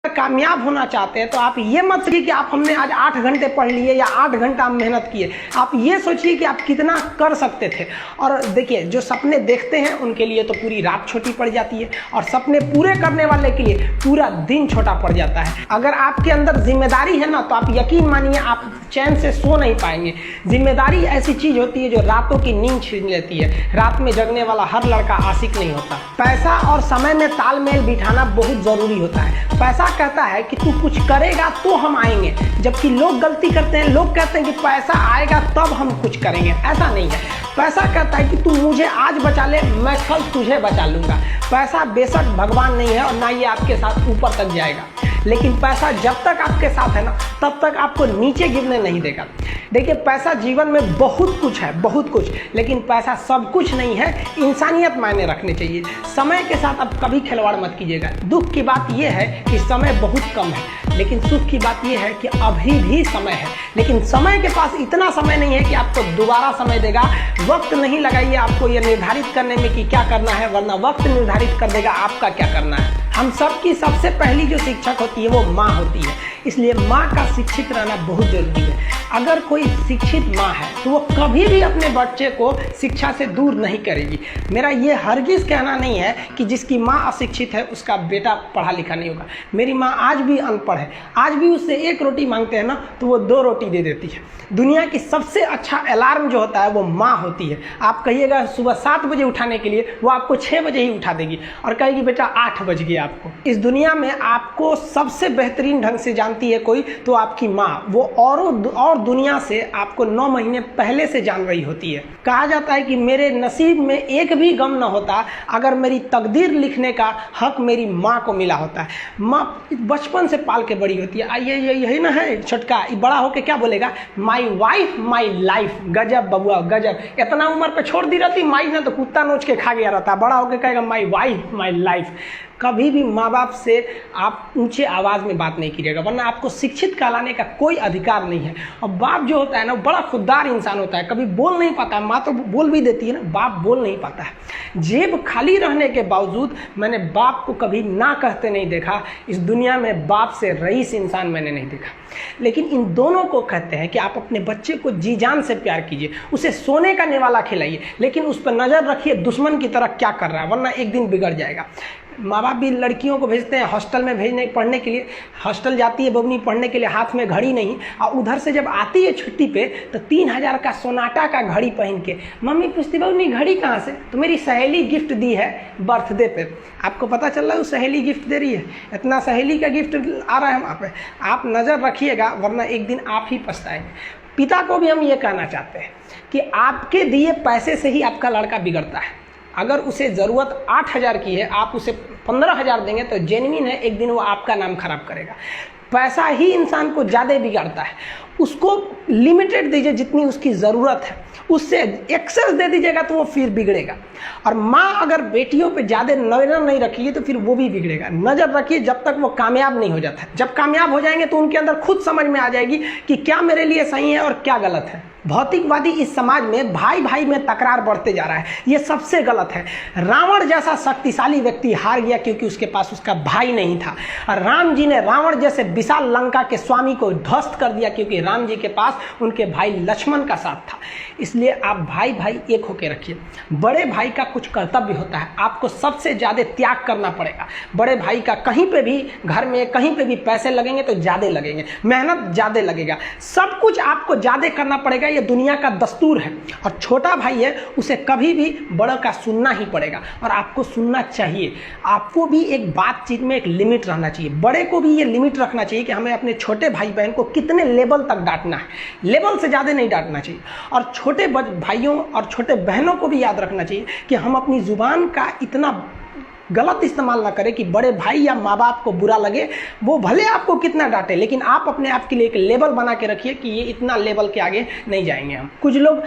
कामयाब होना चाहते हैं तो आप ये मत सोचिए कि आप हमने आज 8 घंटे पढ़ लिए या 8 घंटा मेहनत किए। आप ये सोचिए कि आप कितना कर सकते थे। और देखिए, जो सपने देखते हैं उनके लिए तो पूरी रात छोटी पड़ जाती है और सपने पूरे करने वाले के लिए पूरा दिन छोटा पड़ जाता है। अगर आपके अंदर जिम्मेदारी है ना, तो आप यकीन मानिए आप चैन से सो नहीं पाएंगे। जिम्मेदारी ऐसी चीज होती है जो रातों की नींद छीन लेती है। रात में जगने वाला हर लड़का आशिक नहीं होता। पैसा और समय में तालमेल बिठाना बहुत जरूरी होता है। पैसा कहता है कि तू कुछ करेगा तो हम आएंगे, जबकि लोग गलती करते हैं। लोग कहते हैं कि पैसा आएगा तब हम कुछ करेंगे। ऐसा नहीं है। पैसा कहता है कि तू मुझे आज बचा ले, मैं कल तुझे बचा लूंगा। पैसा बेशक भगवान नहीं है और ना ये आपके साथ ऊपर तक जाएगा, लेकिन पैसा जब तक आपके साथ है ना, तब तक आपको नीचे गिरने नहीं देगा। देखिए, पैसा जीवन में बहुत कुछ है, बहुत कुछ, लेकिन पैसा सब कुछ नहीं है। इंसानियत मायने रखनी चाहिए। समय के साथ आप कभी खिलवाड़ मत कीजिएगा। दुख की बात यह है कि समय बहुत कम है, लेकिन सुख की बात यह है कि अभी भी समय है। लेकिन समय के पास इतना समय नहीं है कि आपको दोबारा समय देगा। वक्त नहीं लगाइए आपको यह निर्धारित करने में कि क्या करना है, वरना वक्त निर्धारित कर देगा आपका क्या करना है। हम सबकी सबसे पहली जो शिक्षक होती है वो माँ होती है, इसलिए माँ का शिक्षित रहना बहुत जरूरी है। अगर कोई शिक्षित माँ है तो वो कभी भी अपने बच्चे को शिक्षा से दूर नहीं करेगी। मेरा ये हरगिज़ कहना नहीं है कि जिसकी माँ अशिक्षित है उसका बेटा पढ़ा लिखा नहीं होगा। मेरी माँ आज भी अनपढ़ है, आज भी उससे 1 रोटी मांगते हैं ना तो वो 2 रोटी दे देती है। दुनिया की सबसे अच्छा अलार्म जो होता है वो माँ होती है। आप कहिएगा सुबह 7 बजे उठाने के लिए, वो आपको 6 बजे ही उठा देगी और कहेगी बेटा 8 बज गया। आपको इस दुनिया में आपको सबसे बेहतरीन ढंग से जानती है कोई तो आपकी माँ। वो और दुनिया से आपको 9 महीने पहले से जान रही होती है। कहा जाता है कि मेरे नसीब में एक भी गम न होता अगर मेरी तकदीर लिखने का हक मेरी माँ को मिला होता है। माँ बचपन से पाल के बड़ी होती है। यही ना है छोटका, बड़ा होके क्या बोलेगा, माई वाइफ माई लाइफ। गजब बबुआ गजब। इतना उम्र पे छोड़ दी रहती माई ने तो कुत्ता नोच के खा गया रहता। बड़ा होके कहेगा माई वाइफ माई लाइफ। कभी भी माँ बाप से आप ऊंचे आवाज़ में बात नहीं कीजिएगा, वरना आपको शिक्षित कहलाने का कोई अधिकार नहीं है। और बाप जो होता है ना, बड़ा खुददार इंसान होता है, कभी बोल नहीं पाता है। माँ तो बोल भी देती है ना, बाप बोल नहीं पाता है। जेब खाली रहने के बावजूद मैंने बाप को कभी ना कहते नहीं देखा। इस दुनिया में बाप से रईस इंसान मैंने नहीं देखा। लेकिन इन दोनों को कहते हैं कि आप अपने बच्चे को जी जान से प्यार कीजिए, उसे सोने का निवाला खिलाइए, लेकिन उस पर नज़र रखिए दुश्मन की तरह क्या कर रहा है, वरना एक दिन बिगड़ जाएगा। माँ बाप भी लड़कियों को भेजते हैं हॉस्टल में पढ़ने के लिए। हॉस्टल जाती है बबनी पढ़ने के लिए, हाथ में घड़ी नहीं, और उधर से जब आती है छुट्टी पे तो 3000 का सोनाटा का घड़ी पहन के मम्मी पूछती बबनी घड़ी कहाँ से? तो मेरी सहेली गिफ्ट दी है बर्थडे पे। आपको पता चल रहा है वो सहेली गिफ्ट दे रही है, इतना सहेली का गिफ्ट आ रहा है वहाँ पे। आप नज़र रखिएगा, वरना एक दिन आप ही पछताएंगे। पिता को भी हम ये कहना चाहते हैं कि आपके दिए पैसे से ही आपका लड़का बिगड़ता है। अगर उसे ज़रूरत 8000 की है, आप उसे 15000 देंगे तो जेन्युइन है, एक दिन वो आपका नाम खराब करेगा। पैसा ही इंसान को ज़्यादा बिगाड़ता है। उसको लिमिटेड दीजिए जितनी उसकी ज़रूरत है, उससे एक्सेस दे दीजिएगा तो वो फिर बिगड़ेगा। और माँ अगर बेटियों पे ज़्यादा नज़र नहीं रखिए तो फिर वो भी बिगड़ेगा। नज़र रखिए जब तक वो कामयाब नहीं हो जाता। जब कामयाब हो जाएंगे तो उनके अंदर खुद समझ में आ जाएगी कि क्या मेरे लिए सही है और क्या गलत है। भौतिकवादी इस समाज में भाई भाई में तकरार बढ़ते जा रहा है, ये सबसे गलत है। रावण जैसा शक्तिशाली व्यक्ति हार गया क्योंकि उसके पास उसका भाई नहीं था, और राम जी ने रावण जैसे विशाल लंका के स्वामी को ध्वस्त कर दिया क्योंकि राम जी के पास उनके भाई लक्ष्मण का साथ था। इसलिए आप भाई भाई एक होकर रखिए। बड़े भाई का कुछ कर्तव्य होता है, आपको सबसे ज़्यादा त्याग करना पड़ेगा। बड़े भाई का कहीं पे भी, घर में कहीं पे भी पैसे लगेंगे तो ज़्यादा लगेंगे, मेहनत ज़्यादा लगेगा, सब कुछ आपको ज़्यादा करना पड़ेगा। ये दुनिया का दस्तूर है। और छोटा भाई है, उसे कभी भी बड़ा का सुनना ही पड़ेगा और आपको सुनना चाहिए। आपको भी एक बातचीत में एक लिमिट रहना चाहिए। बड़े को भी ये लिमिट रखना चाहिए कि हमें अपने छोटे भाई बहन को कितने लेवल तक डांटना है, लेवल से ज़्यादा नहीं डांटना चाहिए। और छोटे भाइयों और छोटे बहनों को भी याद रखना चाहिए कि हम अपनी जुबान का इतना गलत इस्तेमाल ना करें कि बड़े भाई या माँ बाप को बुरा लगे। वो भले आपको कितना डांटे, लेकिन आप अपने आप के लिए एक लेवल बना के रखिए कि ये इतना लेवल के आगे नहीं जाएंगे हम। कुछ लोग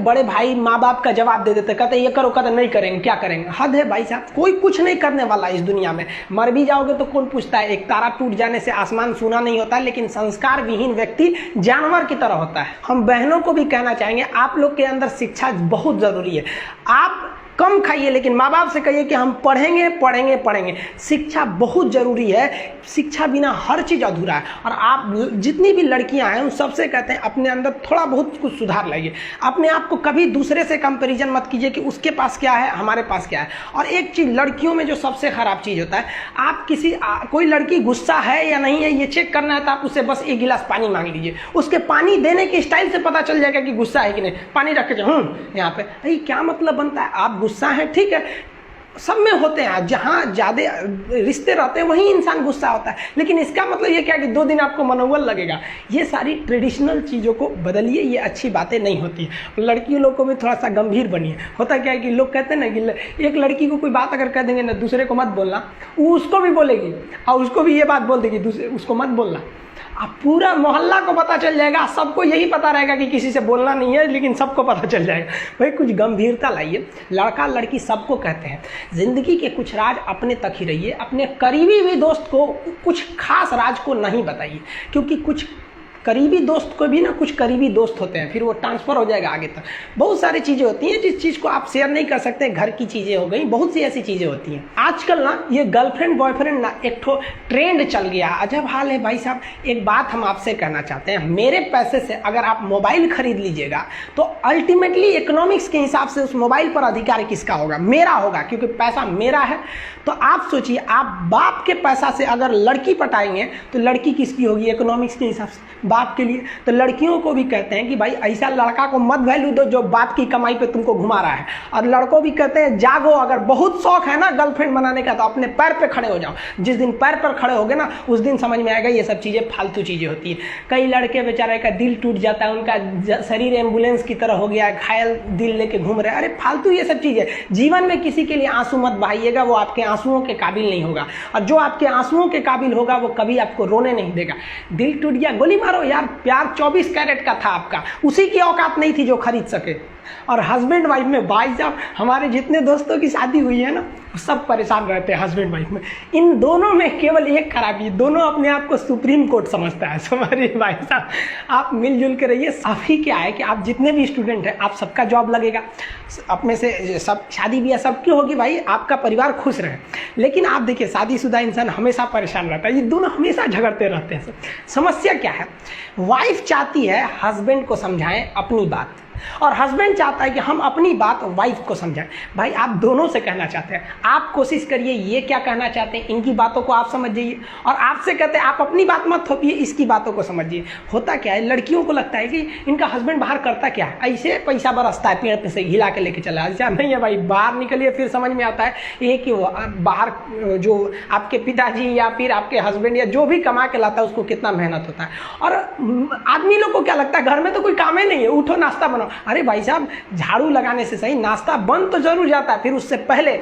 बड़े भाई माँ बाप का जवाब दे देते, कहते ये करो, कहते नहीं करेंगे, क्या करेंगे। हद है भाई साहब, कोई कुछ नहीं करने वाला इस दुनिया में। मर भी जाओगे तो कौन पूछता है। एक तारा टूट जाने से आसमान सूना नहीं होता, लेकिन संस्कार विहीन व्यक्ति जानवर की तरह होता है। हम बहनों को भी कहना चाहेंगे, आप लोग के अंदर शिक्षा बहुत जरूरी है। आप कम खाइए, लेकिन माँ बाप से कहिए कि हम पढ़ेंगे पढ़ेंगे पढ़ेंगे। शिक्षा बहुत ज़रूरी है, शिक्षा बिना हर चीज़ अधूरा है। और आप जितनी भी लड़कियां हैं उन सबसे कहते हैं अपने अंदर थोड़ा बहुत कुछ सुधार लाइए। अपने आप को कभी दूसरे से कंपैरिजन मत कीजिए कि उसके पास क्या है हमारे पास क्या है। और एक चीज़ लड़कियों में जो सबसे खराब चीज़ होता है, आप कोई लड़की गुस्सा है या नहीं है ये चेक करना है तो आप उससे बस एक गिलास पानी मांग लीजिए, उसके पानी देने के स्टाइल से पता चल जाएगा कि गुस्सा है कि नहीं। पानी रख के जाओ यहाँ पे, अरे क्या मतलब बनता है? आप गुस्सा है ठीक है, सब में होते हैं, जहाँ ज़्यादा रिश्ते रहते हैं वहीं इंसान गुस्सा होता है, लेकिन इसका मतलब ये क्या कि 2 दिन आपको मनोबल लगेगा। ये सारी ट्रेडिशनल चीज़ों को बदलिए, ये अच्छी बातें नहीं होती है। लड़की लोग को भी थोड़ा सा गंभीर बनिए। होता क्या है कि लोग कहते हैं ना कि एक लड़की को कोई बात अगर कह देंगे ना दूसरे को मत बोलना, वो उसको भी बोलेगी और उसको भी ये बात बोल देगी दूसरे उसको मत बोलना। अब पूरा मोहल्ला को पता चल जाएगा, सबको यही पता रहेगा कि किसी से बोलना नहीं है, लेकिन सबको पता चल जाएगा। भाई कुछ गंभीरता लाइए। लड़का लड़की सबको कहते हैं ज़िंदगी के कुछ राज अपने तक ही रहिए, अपने करीबी भी दोस्त को कुछ खास राज को नहीं बताइए, क्योंकि कुछ करीबी दोस्त को भी ना कुछ करीबी दोस्त होते हैं, फिर वो ट्रांसफ़र हो जाएगा आगे तक। बहुत सारी चीज़ें होती हैं जिस चीज़ को आप शेयर नहीं कर सकते, घर की चीज़ें हो गई, बहुत सी ऐसी चीज़ें होती हैं। आजकल ना ये गर्लफ्रेंड बॉयफ्रेंड ना एक ठो ट्रेंड चल गया, अजब हाल है भाई साहब। एक बात हम आपसे कहना चाहते हैं, मेरे पैसे से अगर आप मोबाइल खरीद लीजिएगा तो अल्टीमेटली इकोनॉमिक्स के हिसाब से उस मोबाइल पर अधिकार किसका होगा? मेरा होगा, क्योंकि पैसा मेरा है। तो आप सोचिए, आप बाप के पैसा से अगर लड़की पटाएंगे तो लड़की किसकी होगी इकोनॉमिक्स के हिसाब से? बाप के लिए। तो लड़कियों को भी कहते हैं कि भाई ऐसा लड़का को मत वैल्यू दो जो बाप की कमाई पे तुमको घुमा रहा है। और लड़कों भी कहते हैं जागो, अगर बहुत शौक है ना गर्लफ्रेंड बनाने का तो अपने पैर पे खड़े हो जाओ। जिस दिन पैर पर खड़े होगे ना उस दिन समझ में आएगा ये सब चीज़ें फालतू चीज़ें होती है। कई लड़के बेचारे का दिल टूट जाता है, उनका शरीर एम्बुलेंस की तरह हो गया है, घायल दिल लेके घूम रहे हैं। अरे फालतू ये सब चीज़ें। जीवन में किसी के लिए आंसू मत बहाइएगा, वो आपके आंसुओं के काबिल नहीं होगा। और जो आपके आंसुओं के काबिल होगा वो कभी आपको रोने नहीं देगा। दिल टूट गया, गोली मारो यार, प्यार 24 कैरेट का था आपका, उसी की औकात नहीं थी जो खरीद सके। और हस्बैंड वाइफ में भाई साहब, हमारे जितने दोस्तों की शादी हुई है ना सब परेशान रहते हैं हस्बैंड वाइफ में। इन दोनों में केवल एक खराबी, दोनों अपने आप को सुप्रीम कोर्ट समझता है। समझिए भाई साहब, आप मिलजुल के रहिए। अभी क्या है कि आप जितने भी स्टूडेंट हैं आप सबका जॉब लगेगा, अपने से सब शादी ब्याह सबकी होगी, भाई आपका परिवार खुश रहे। लेकिन आप देखिए शादीशुदा इंसान हमेशा परेशान रहता है, ये दोनों हमेशा झगड़ते रहते हैं। समस्या क्या है? वाइफ चाहती है हस्बैंड को समझाएं अपनी बात, और हस्बैंड चाहता है कि हम अपनी बात वाइफ को समझाएं। भाई आप दोनों से कहना चाहते हैं, आप कोशिश करिए ये क्या कहना चाहते हैं इनकी बातों को आप समझिए, और आपसे कहते हैं आप अपनी बात मत थोपिए, इसकी बातों को समझिए। होता क्या है, लड़कियों को लगता है कि इनका हस्बैंड बाहर करता क्या है, ऐसे पैसा बरसता है पेड़ पे से हिला के लेके चला। ऐसा नहीं है भाई, बाहर निकलिए फिर समझ में आता है ये कि बाहर जो आपके पिताजी या फिर आपके हस्बैंड या जो भी कमा के लाता है उसको कितना मेहनत होता है। और आदमी लोग को क्या लगता है घर में तो कोई काम ही नहीं है, उठो नाश्ता बनाओ। अरे भाई साहब, झाड़ू लगाने से सही नाश्ता बन तो जरूर जाता है, फिर उससे पहले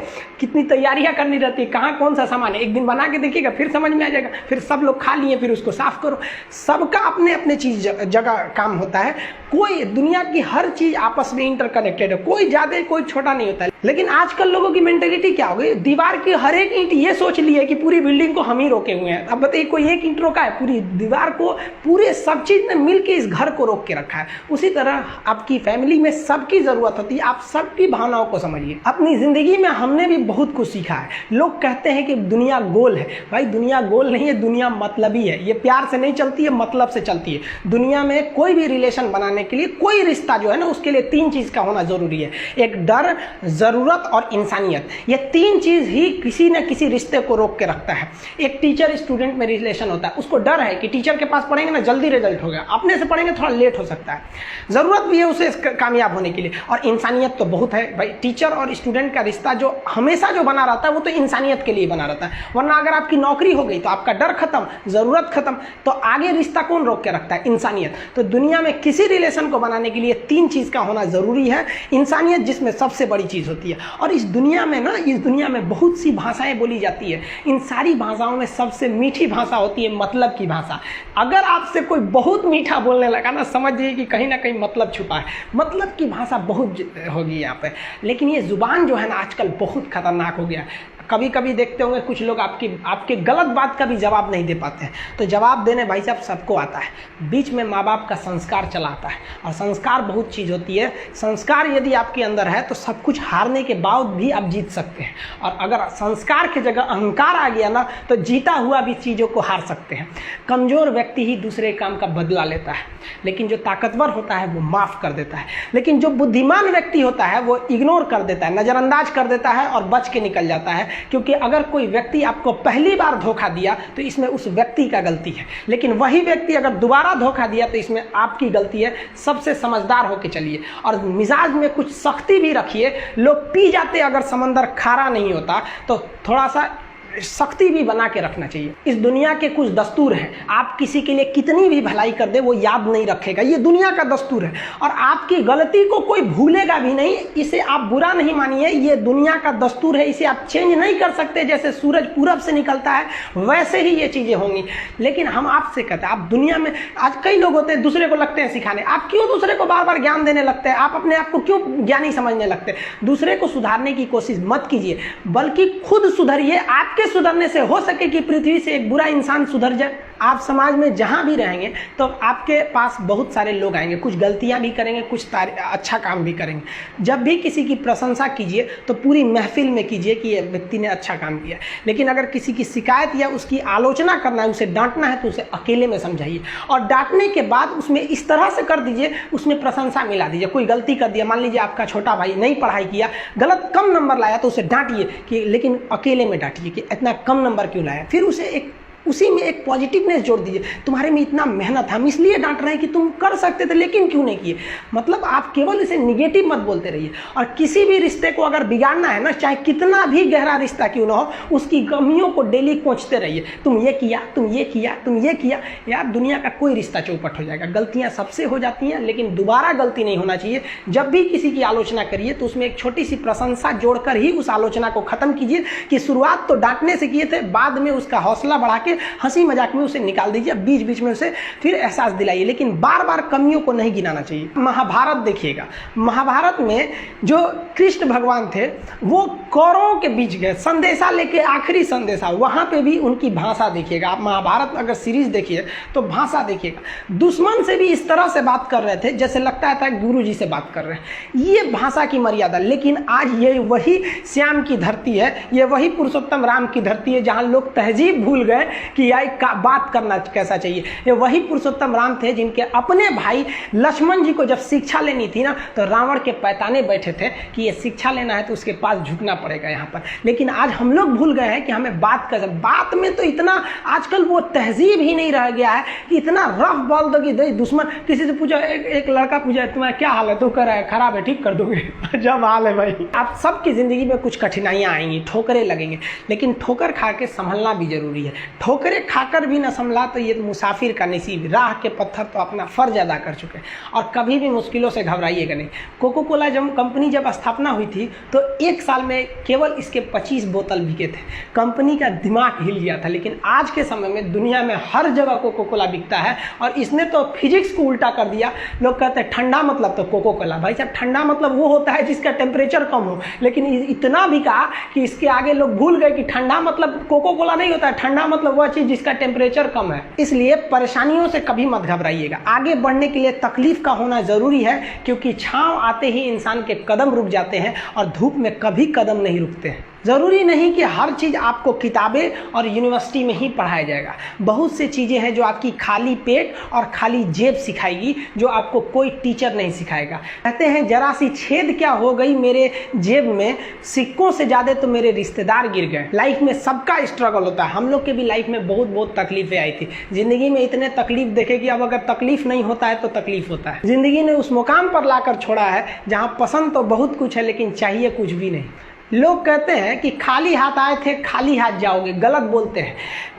कितनी तैयारियां करनी रहती है, कहाँ कौन सा सामान है, एक दिन बना के देखिएगा फिर समझ में आ जाएगा। फिर सब लोग खा लिए फिर उसको साफ करो। सबका अपने अपने चीज जगह काम होता है। कोई दुनिया की हर चीज आपस में इंटरकनेक्टेड है, कोई ज्यादा कोई छोटा नहीं होता है। लेकिन आजकल लोगों की मेंटेलिटी क्या हो गई, दीवार की हर एक ईंट ये सोच ली है कि पूरी बिल्डिंग को हम ही रोके हुए हैं। अब बताइए कोई एक ईंट रोका है, पूरी दीवार को पूरे सब चीज ने मिलकर इस घर को रोक के रखा है। उसी तरह आपकी फैमिली में सबकी जरूरत होती है, आप सबकी भावनाओं को समझिए। अपनी जिंदगी में हमने भी बहुत कुछ सीखा है। लोग कहते हैं कि दुनिया गोल है, भाई दुनिया गोल नहीं है, दुनिया मतलबी है। ये प्यार से नहीं चलती है, मतलब से चलती है। दुनिया में कोई भी रिलेशन बनाने के लिए, कोई रिश्ता जो है ना उसके लिए 3 चीज का होना जरूरी है। एक डर, जरूरत और इंसानियत। ये 3 चीज ही किसी न किसी रिश्ते को रोक के रखता है। एक टीचर स्टूडेंट में रिलेशन होता है, उसको डर है कि टीचर के पास पढ़ेंगे ना जल्दी रिजल्ट होगा, अपने से पढ़ेंगे थोड़ा लेट हो सकता है। जरूरत भी है उसे कामयाब होने के लिए, और इंसानियत तो बहुत है भाई। टीचर और स्टूडेंट का रिश्ता जो हमेशा जो बना रहता है वो तो इंसानियत के लिए बना रहता है। वरना अगर आपकी नौकरी हो गई तो आपका डर खत्म, जरूरत खत्म, तो आगे रिश्ता कौन रोक के रखता है? इंसानियत। तो दुनिया में किसी रिलेशन को बनाने के लिए 3 चीज का होना जरूरी है। इंसानियत जिसमें सबसे बड़ी चीज होती है। और इस दुनिया में ना, इस दुनिया में बहुत सी भाषाएं बोली जाती है। इन सारी भाषाओं में सबसे मीठी भाषा होती है मतलब की भाषा। अगर आपसे कोई बहुत मीठा बोलने लगा ना, समझिए कि कहीं ना कहीं मतलब छुपा है। मतलब की भाषा बहुत होगी यहाँ पे। लेकिन ये जुबान जो है ना आजकल बहुत खतरनाक हो गया। कभी कभी देखते होंगे कुछ लोग आपके गलत बात का भी जवाब नहीं दे पाते हैं। तो जवाब देने भाई साहब सबको आता है, बीच में माँ बाप का संस्कार चला आता है। और संस्कार बहुत चीज़ होती है, संस्कार यदि आपके अंदर है तो सब कुछ हारने के बाद भी आप जीत सकते हैं। और अगर संस्कार की जगह अहंकार आ गया ना तो जीता हुआ भी चीज़ों को हार सकते हैं। कमज़ोर व्यक्ति ही दूसरे काम का बदला लेता है, लेकिन जो ताकतवर होता है वो माफ़ कर देता है। लेकिन जो बुद्धिमान व्यक्ति होता है वो इग्नोर कर देता है, नज़रअंदाज कर देता है और बच के निकल जाता है। क्योंकि अगर कोई व्यक्ति आपको पहली बार धोखा दिया तो इसमें उस व्यक्ति का गलती है, लेकिन वही व्यक्ति अगर दोबारा धोखा दिया तो इसमें आपकी गलती है। सबसे समझदार होके चलिए और मिजाज में कुछ सख्ती भी रखिए। लोग पी जाते अगर समंदर खारा नहीं होता तो थोड़ा सा सख्ती भी बना के रखना चाहिए। इस दुनिया के कुछ दस्तूर हैं, आप किसी के लिए कितनी भी भलाई कर दे वो याद नहीं रखेगा, ये दुनिया का दस्तूर है। और आपकी गलती को कोई भूलेगा भी नहीं, इसे आप बुरा नहीं मानिए, ये दुनिया का दस्तूर है, इसे आप चेंज नहीं कर सकते। जैसे सूरज पूरब से निकलता है वैसे ही ये चीज़ें होंगी। लेकिन हम आपसे कहते हैं, आप दुनिया में आज कई लोग होते हैं दूसरे को लगते हैं सिखाने, आप क्यों दूसरे को बार बार ज्ञान देने लगते हैं? आप अपने आप को क्यों ज्ञानी समझने लगते हैं? दूसरे को सुधारने की कोशिश मत कीजिए, बल्कि खुद सुधरिए। आपके सुधरने से हो सके कि पृथ्वी से एक बुरा इंसान सुधर जाए। आप समाज में जहां भी रहेंगे तो आपके पास बहुत सारे लोग आएंगे, कुछ गलतियां भी करेंगे, कुछ अच्छा काम भी करेंगे। जब भी किसी की प्रशंसा कीजिए तो पूरी महफिल में कीजिए कि ये व्यक्ति ने अच्छा काम किया। लेकिन अगर किसी की शिकायत या उसकी आलोचना करना है, उसे डांटना है, तो उसे अकेले में समझाइए। और डांटने के बाद उसमें इस तरह से कर दीजिए, उसमें प्रशंसा मिला दीजिए। कोई गलती कर दिया, मान लीजिए आपका छोटा भाई नहीं पढ़ाई किया, गलत कम नंबर लाया, तो उसे डांटिए कि, लेकिन अकेले में डांटिए कि इतना कम नंबर क्यों लाया। फिर उसे उसी में एक पॉजिटिवनेस जोड़ दीजिए, तुम्हारे में इतना मेहनत, हम इसलिए डांट रहे हैं कि तुम कर सकते थे लेकिन क्यों नहीं किए। मतलब आप केवल इसे निगेटिव मत बोलते रहिए। और किसी भी रिश्ते को अगर बिगाड़ना है ना, चाहे कितना भी गहरा रिश्ता क्यों ना हो, उसकी कमियों को डेली कोंचते रहिए। तुम ये किया, तुम ये किया, तुम ये किया। यार दुनिया का कोई रिश्ता चौपट हो जाएगा। गलतियां सबसे हो जाती हैं, लेकिन दोबारा गलती नहीं होना चाहिए। जब भी किसी की आलोचना करिए तो उसमें एक छोटी सी प्रशंसा जोड़कर ही उस आलोचना को खत्म कीजिए कि शुरुआत तो डांटने से किए थे, बाद में उसका हौसला बढ़ा के हंसी मजाक में उसे निकाल दीजिए। बीच बीच में उसे फिर एहसास दिलाइए, लेकिन बार बार कमियों को नहीं गिनाना चाहिए। महाभारत देखिएगा, महाभारत में जो कृष्ण भगवान थे वो कौरवों के बीच गए संदेशा लेके, आखिरी संदेशा, वहां पे भी उनकी भाषा देखिएगा। आप महाभारत अगर सीरीज देखिए तो भाषा देखिएगा। दुश्मन से भी इस तरह से बात कर रहे थे जैसे लगता था गुरु जी से बात कर रहे हैं। ये भाषा की मर्यादा। लेकिन आज ये वही श्याम की धरती है, ये वही पुरुषोत्तम राम की धरती है जहां लोग तहजीब भूल गए कि बात करना कैसा चाहिए। ये वही पुरुषोत्तम राम थे जिनके अपने भाई लक्ष्मण जी को जब शिक्षा लेनी थी ना तो रावण के पैताने बैठे थे कि ये शिक्षा लेना है तो उसके पास झुकना पड़ेगा यहाँ पर। लेकिन आज हम लोग भूल गए हैं कि हमें बात में तो इतना आजकल वो तहजीब ही नहीं रह गया है कि इतना रफ बोल दो कि दुश्मन। किसी से पूछा, एक लड़का पूछा तुम्हारा क्या हाल है, तो कह रहा है खराब है, ठीक कर दोगे। जब हाल है भाई। आप सबकी जिंदगी में कुछ कठिनाइयां आएंगी, ठोकरें लगेंगे, लेकिन ठोकर खा के संभलना भी जरूरी है। ठोकरें खाकर भी न संभला तो ये मुसाफिर का नसीब। राह के पत्थर तो अपना फर्ज अदा कर चुके हैं। और कभी भी मुश्किलों से घबराइएगा नहीं। कोको कोला कंपनी जब स्थापना हुई थी तो एक साल में केवल इसके 25 बोतल बिके थे। कंपनी का दिमाग हिल गया था। लेकिन आज के समय में दुनिया में हर जगह कोको कोला बिकता है और इसने तो फिजिक्स को उल्टा कर दिया। लोग कहते हैं ठंडा मतलब तो कोको कोला। भाई साहब ठंडा मतलब वो होता है जिसका टेम्परेचर कम हो। लेकिन इतना बिका कि इसके आगे लोग भूल गए कि ठंडा मतलब कोको कोला नहीं होता है, ठंडा मतलब वह चीज जिसका टेम्परेचर कम है। इसलिए परेशानियों से कभी मत घबराइएगा। आगे बढ़ने के लिए तकलीफ का होना जरूरी है, क्योंकि छांव आते ही इंसान के कदम रुक जाते हैं और धूप में कभी कदम नहीं रुकते हैं। ज़रूरी नहीं कि हर चीज़ आपको किताबें और यूनिवर्सिटी में ही पढ़ाया जाएगा। बहुत से चीज़ें हैं जो आपकी खाली पेट और खाली जेब सिखाएगी, जो आपको कोई टीचर नहीं सिखाएगा। कहते हैं जरा सी छेद क्या हो गई मेरे जेब में, सिक्कों से ज़्यादा तो मेरे रिश्तेदार गिर गए। लाइफ में सबका स्ट्रगल होता है। हम लोग के भी लाइफ में बहुत तकलीफें आई थी। ज़िंदगी में इतने तकलीफ देखे कि अब अगर तकलीफ नहीं होता है तो तकलीफ होता है। ज़िंदगी ने उस मुकाम पर लाकर छोड़ा है जहाँ पसंद तो बहुत कुछ है लेकिन चाहिए कुछ भी नहीं। लोग कहते हैं कि खाली हाथ आए थे खाली हाथ जाओगे, गलत बोलते हैं।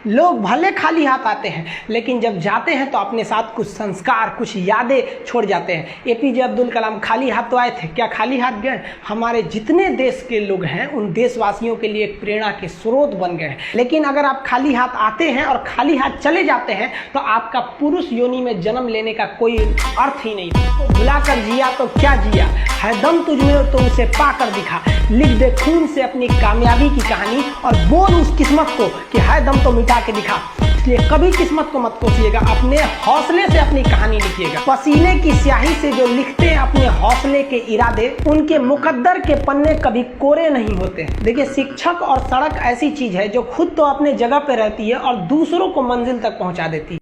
लोग भले खाली हाथ आते हैं लेकिन जब जाते हैं तो अपने साथ कुछ संस्कार, कुछ यादें छोड़ जाते हैं। एपीजे अब्दुल कलाम खाली हाथ तो आए थे, क्या खाली हाथ गए? हमारे जितने देश के लोग हैं उन देशवासियों के लिए एक प्रेरणा के स्रोत बन गए हैं। लेकिन अगर आप खाली हाथ आते हैं और खाली हाथ चले जाते हैं तो आपका पुरुष योनि में जन्म लेने का कोई अर्थ ही नहीं। तो भुला कर जिया तो क्या जिया है, दम तुझमें तो उसे पा कर दिखा। लिख दे खून से अपनी कामयाबी की कहानी और बोल उस किस्मत को कि है दम तो मिटा के दिखा। इसलिए कभी किस्मत को मत कोसिएगा, अपने हौसले से अपनी कहानी लिखिएगा। पसीने की स्याही से जो लिखते हैं अपने हौसले के इरादे, उनके मुकद्दर के पन्ने कभी कोरे नहीं होते। देखिए, शिक्षक और सड़क ऐसी चीज है जो खुद तो अपने जगह पे रहती है और दूसरों को मंजिल तक पहुंचा देती है।